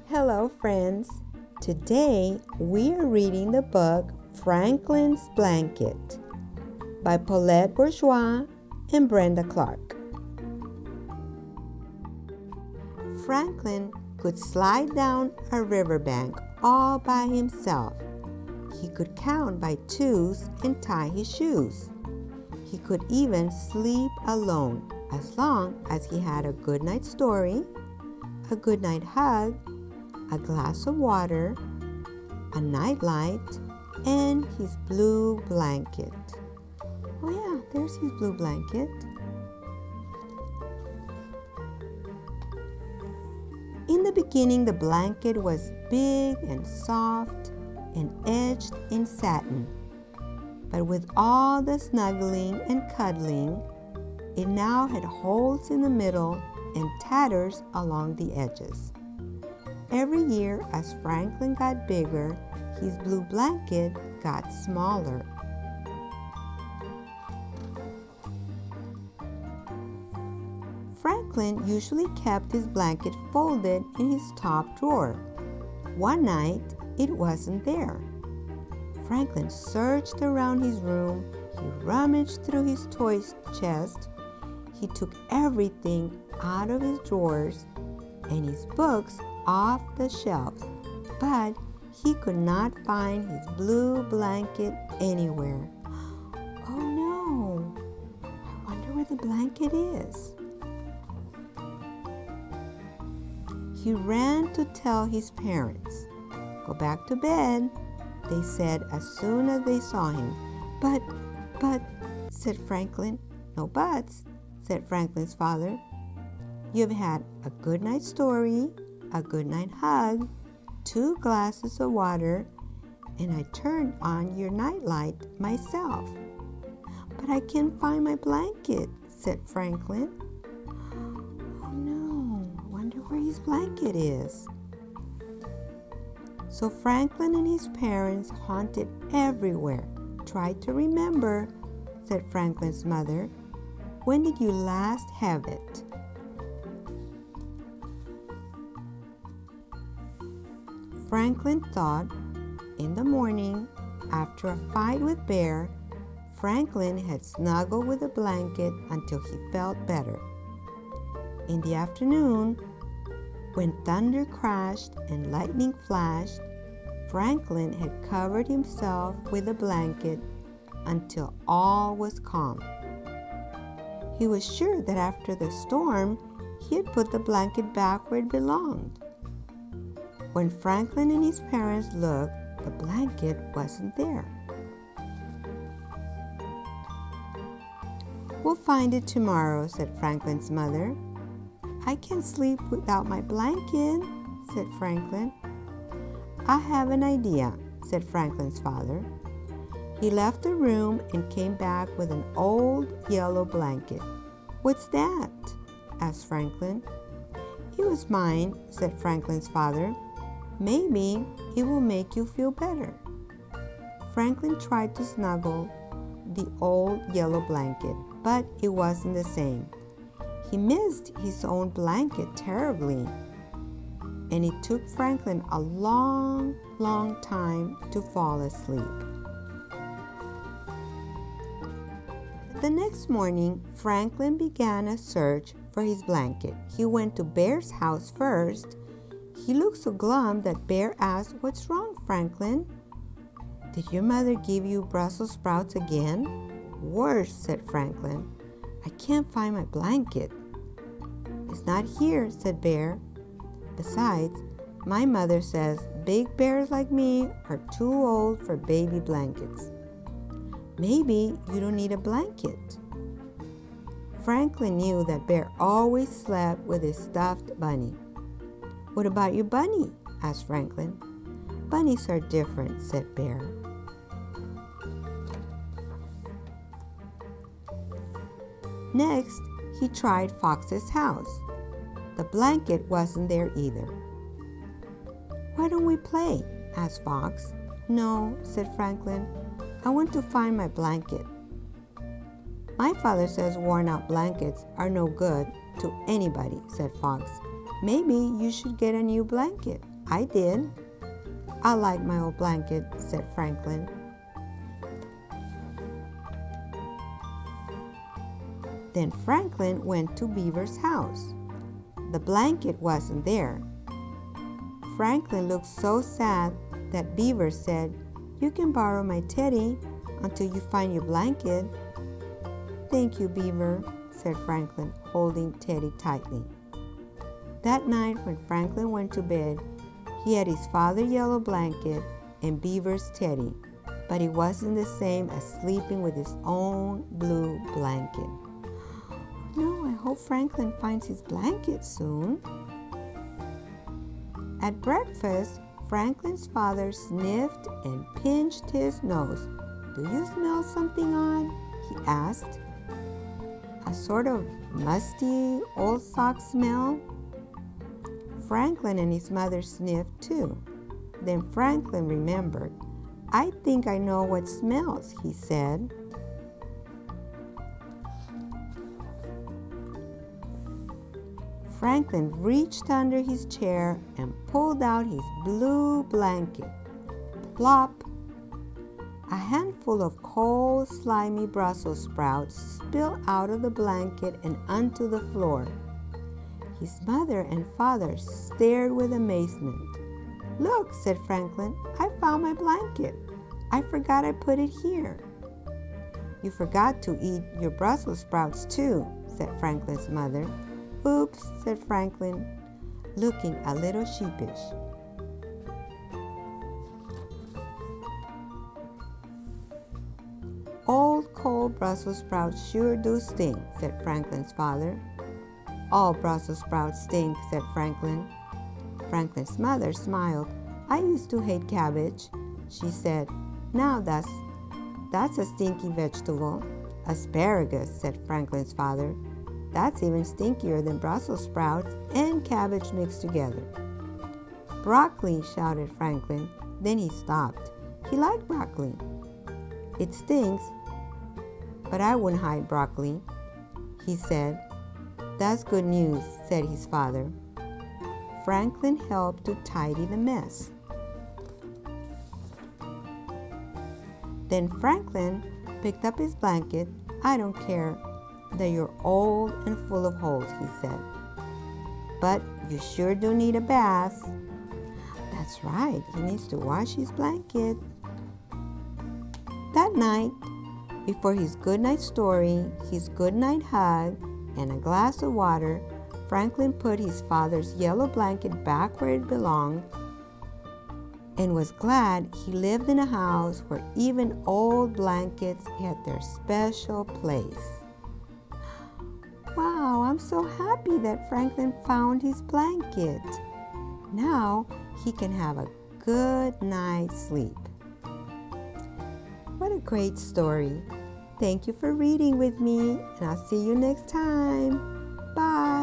Hello, friends. Today we are reading the book Franklin's Blanket by Paulette Bourgeois and Brenda Clark. Franklin could slide down a riverbank all by himself. He could count by twos and tie his shoes. He could even sleep alone as long as he had a good night story, a good night hug, a glass of water, a nightlight, and his blue blanket. Oh yeah, there's his blue blanket. In the beginning, the blanket was big and soft and edged in satin. But with all the snuggling and cuddling, it now had holes in the middle and tatters along the edges. Every year, as Franklin got bigger, his blue blanket got smaller. Franklin usually kept his blanket folded in his top drawer. One night, it wasn't there. Franklin searched around his room. He rummaged through his toy chest. He took everything out of his drawers and his books off the shelves, but he could not find his blue blanket anywhere. Oh no! I wonder where the blanket is. He ran to tell his parents. Go back to bed, they said as soon as they saw him. But, said Franklin. No buts, said Franklin's father. You've had a good night story, a good night hug, 2 glasses of water, and I turned on your nightlight myself. But I can't find my blanket, said Franklin. Oh no, I wonder where his blanket is. So Franklin and his parents hunted everywhere. Try to remember, said Franklin's mother. When did you last have it? Franklin thought, in the morning, after a fight with Bear, Franklin had snuggled with a blanket until he felt better. In the afternoon, when thunder crashed and lightning flashed, Franklin had covered himself with a blanket until all was calm. He was sure that after the storm, he had put the blanket back where it belonged. When Franklin and his parents looked, the blanket wasn't there. We'll find it tomorrow, said Franklin's mother. I can't sleep without my blanket, said Franklin. I have an idea, said Franklin's father. He left the room and came back with an old yellow blanket. What's that? asked Franklin. It was mine, said Franklin's father. Maybe it will make you feel better. Franklin tried to snuggle the old yellow blanket, but it wasn't the same. He missed his own blanket terribly, and it took Franklin a long, long time to fall asleep. The next morning, Franklin began a search for his blanket. He went to Bear's house first. He looked so glum that Bear asked, "What's wrong, Franklin?" "Did your mother give you Brussels sprouts again?" "Worse," said Franklin. "I can't find my blanket." "It's not here," said Bear. "Besides, my mother says big bears like me are too old for baby blankets." "Maybe you don't need a blanket." Franklin knew that Bear always slept with his stuffed bunny. "What about your bunny?" asked Franklin. "Bunnies are different," said Bear. Next, he tried Fox's house. The blanket wasn't there either. "Why don't we play?" asked Fox. "No," said Franklin. "I want to find my blanket." "My father says worn-out blankets are no good to anybody," said Fox. "Maybe you should get a new blanket." I did. I like my old blanket, said Franklin. Then Franklin went to Beaver's house. The blanket wasn't there. Franklin looked so sad that Beaver said, "You can borrow my teddy until you find your blanket." "Thank you, Beaver," said Franklin, holding Teddy tightly. That night when Franklin went to bed, he had his father's yellow blanket and Beaver's teddy, but it wasn't the same as sleeping with his own blue blanket. No, I hope Franklin finds his blanket soon. At breakfast, Franklin's father sniffed and pinched his nose. "Do you smell something odd?" he asked. "A sort of musty, old sock smell?" Franklin and his mother sniffed too. Then Franklin remembered. "I think I know what smells," he said. Franklin reached under his chair and pulled out his blue blanket. Plop! A handful of cold, slimy Brussels sprouts spilled out of the blanket and onto the floor. His mother and father stared with amazement. "Look," said Franklin, "I found my blanket. I forgot I put it here." "You forgot to eat your Brussels sprouts too," said Franklin's mother. "Oops," said Franklin, looking a little sheepish. "Old cold Brussels sprouts sure do stink," said Franklin's father. "All Brussels sprouts stink," said Franklin. Franklin's mother smiled. "I used to hate cabbage," she said. "Now that's a stinky vegetable." "Asparagus," said Franklin's father. "That's even stinkier than Brussels sprouts and cabbage mixed together." "Broccoli," shouted Franklin. Then he stopped. He liked broccoli. "It stinks, but I wouldn't hide broccoli," he said. "That's good news," said his father. Franklin helped to tidy the mess. Then Franklin picked up his blanket. "I don't care that you're old and full of holes," he said, "but you sure do need a bath." That's right, he needs to wash his blanket. That night, before his goodnight story, his goodnight hug, and a glass of water, Franklin put his father's yellow blanket back where it belonged and was glad he lived in a house where even old blankets had their special place. Wow, I'm so happy that Franklin found his blanket. Now he can have a good night's sleep. What a great story. Thank you for reading with me, and I'll see you next time. Bye.